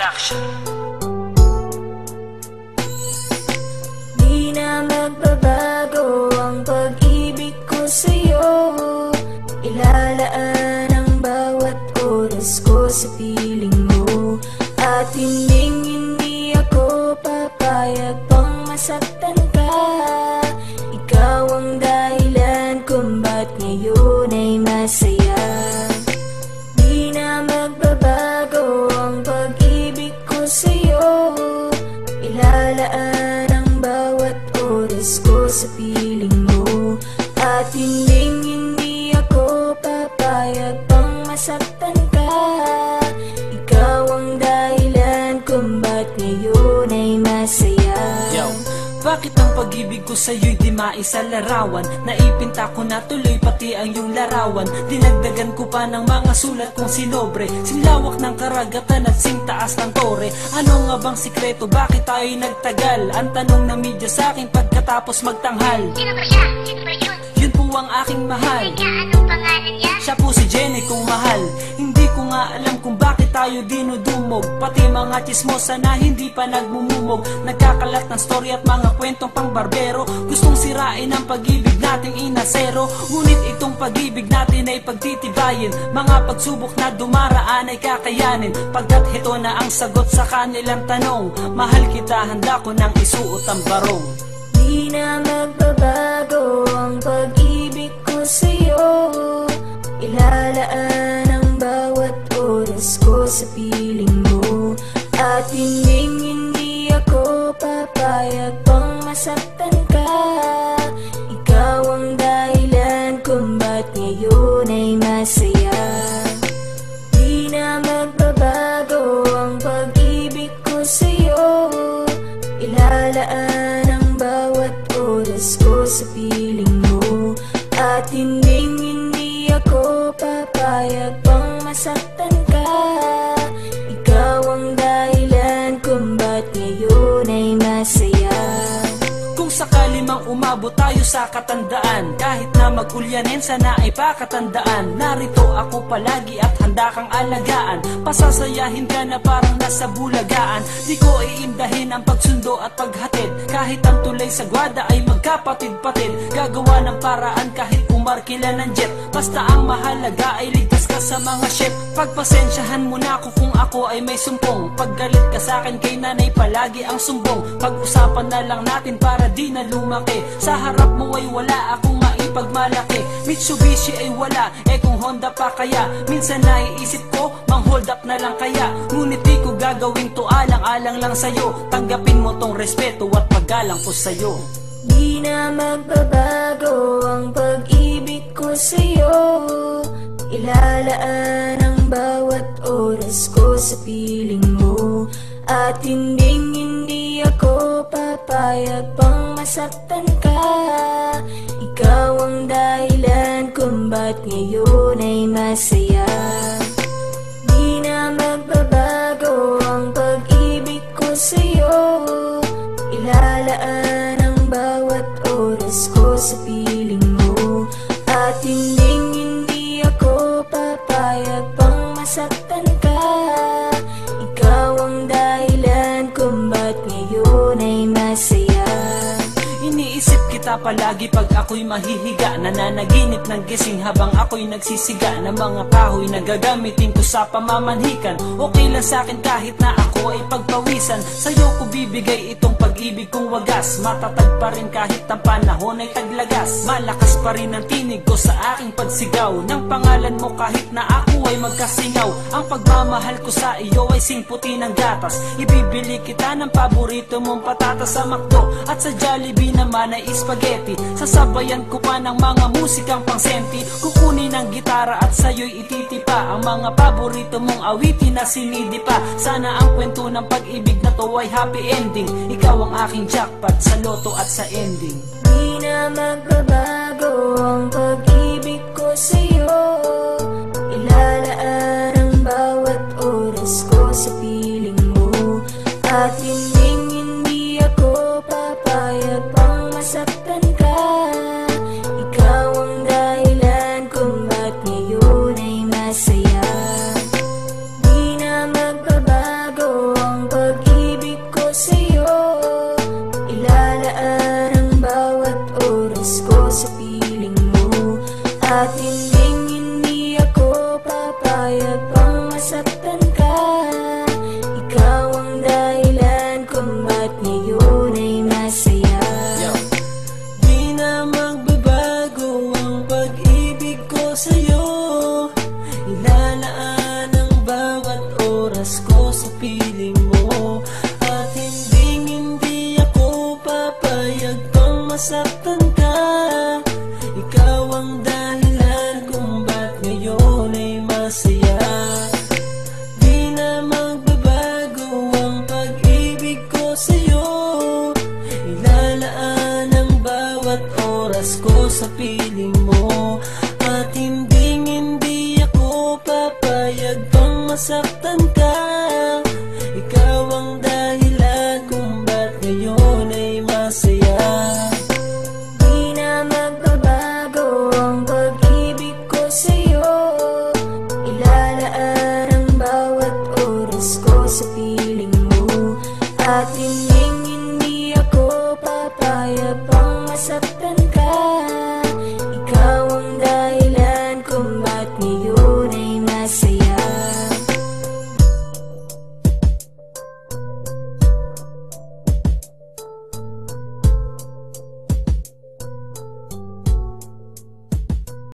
Production. Di na magbabago ang pag-ibig ko sa'yo. Ilalaan ang bawat oras ko sa piling mo. At hindi ako papayag pang masaktan ka. Ikaw ang dahilan kung ba't ngayon ay masaya. Di na magbabago ang pag-ibig ko sa'yo. Ilalaan ang bawat oras ko sa piling mo. At hindi ako papayag pang masaktan ka. Ikaw ang dahilan kung ba't ngayon ay masaya. Yo, bakit ang pag-ibig ko sa'yo'y di maisalarawan? Naipinta ko na tuloy pati ang iyong larawan. Dinagdagan ko pa ng mga sulat kong sinobre. Sinlawak ng karagatan at singtaas ng tore. Ano nga bang sikreto? Bakit tayo'y nagtagal? Ang tanong ng media sa'kin pagkatapos magtanghal. Sino ba siya? Sino ba yun? Yun po ang aking mahal. Teka, anong pangalan niya? Siya po si Jenny kong mahal. Hindi ko nga alam kung bakit tayo dinudumog. Pati mga chismosa na hindi pa nagmumumog. Nagkakalat ng story at mga kwentong pang barbero. Gustong sirain ang pag-ibig nating inasero. Ngunit itong pag-ibig natin ay pagtitibayin. Mga pagsubok na dumaraan ay kakayanin. Pagkat ito na ang sagot sa kanilang tanong. Mahal kita, handa ko nang isuot ang barong. Di na magbabago ang pag-ibig ko sa'yo. Ilalaan ang bawat oras ko sa piling mo. At hindi ako papayag pang masaktan ka. Ikaw ang dahilan kung ba't ngayon ay masaya. Di na magbabago ang pag-ibig ko sa'yo. Ilalaan ang bawat oras ko sa piling mo. At hindi ako papayag pang masaktan ka. Ikaw ang dahilan kung ba't ngayon ay masaya. Kung sakali mang umabot tayo sa katandaan, kahit na magkulyanin sana ay pakatandaan. Narito ako palagi at handa kang alagaan. Pasasayahin ka na parang nasa bulagaan. Di ko iindahin ang pagsundo at paghatid. Kahit ang tulay sa gwada ay magkapatid-patid. Gagawa ng paraan kahit umarkila ng jet. Basta ang mahalaga ay ligtas ka sa mga ship. Pagpasensyahan mo na ako kung ako ay may sumpong. Paggalit ka sa akin kay nanay palagi ang sumbong. Pag-usapan na lang natin para di na lumaki. Sa harap mo ay wala akong maipagmalaki. Mitsubishi ay wala, kung Honda pa kaya. Minsan naiisip ko, mang hold up na lang kaya. Ngunit di ko gagawin to, alang-alang lang sa'yo. Tanggapin mo tong respeto at paggalang ko sa'yo. Di na magbabago ang pag-ibig ko sa'yo. Ilalaan ang bawat oras ko sa piling mo. At hindi ako papayag pang masaktan ka. Ikaw ang dahilan kung ba't ngayon ay masaya. Di na magbabago ang pag-ibig ko sa'yo. Ilalaan ang bawat oras ko sa piling mo. At hindi ako papayag pang masaktan ka. Ikaw ang dahilan kung ba't ngayon ay masaya. Iniisip kita palagi pag ako'y mahihiga. Nananaginip ng gising habang ako'y nagsisiga. Ng mga kahoy na gagamitin ko sa pamamanhikan. Okay lang sa'kin kahit na ako ay pagpawisan. Sa'yo ko bibigay itong pag-ibig kong wagas. Matatag pa rin kahit ang panahon ay taglagas. Malakas pa rin ang tinig ko sa aking pagsigaw. Ng pangalan mo kahit na ako ay magkasingaw. Ang pagmamahal ko sa iyo ay singputi ng gatas. Ibibili kita ng paborito mong patatas sa McDo. At sa Jollibee naman ay spaghetti. Sasabayan ko pa ng mga musikang pangsenti. Kukunin ang gitara at sa'yo'y ititipa ang mga paborito mong awitin na sinidi pa. Sana ang kwento ng pag-ibig na to ay happy ending. Ikaw ang aking jackpot sa loto at sa ending. Di na magbabago ang pag-ibig ko sa'yo. Ilalaan ang bawat oras ko sa piling mo. At hindi ako papayag pang masaktan ka. Ikaw ang dahilan kung ba't ngayon ay masaya. Di na magbabago masaktan ka. Ikaw ang dahilan kung ba't ngayon ay masaya. Di na magbabago ang pag-ibig ko sa'yo. Ilalaan ang bawat oras ko sa piling mo. At hindi ako papayag pang masaktan ka. Ikaw ang dahilan kung ba't ngayon ay masaya. Di na magbabago ang pag-ibig ko sa'yo. Ilalaan ang bawat oras ko sa piling mo. At hindi ako papayag pang masaktan ka.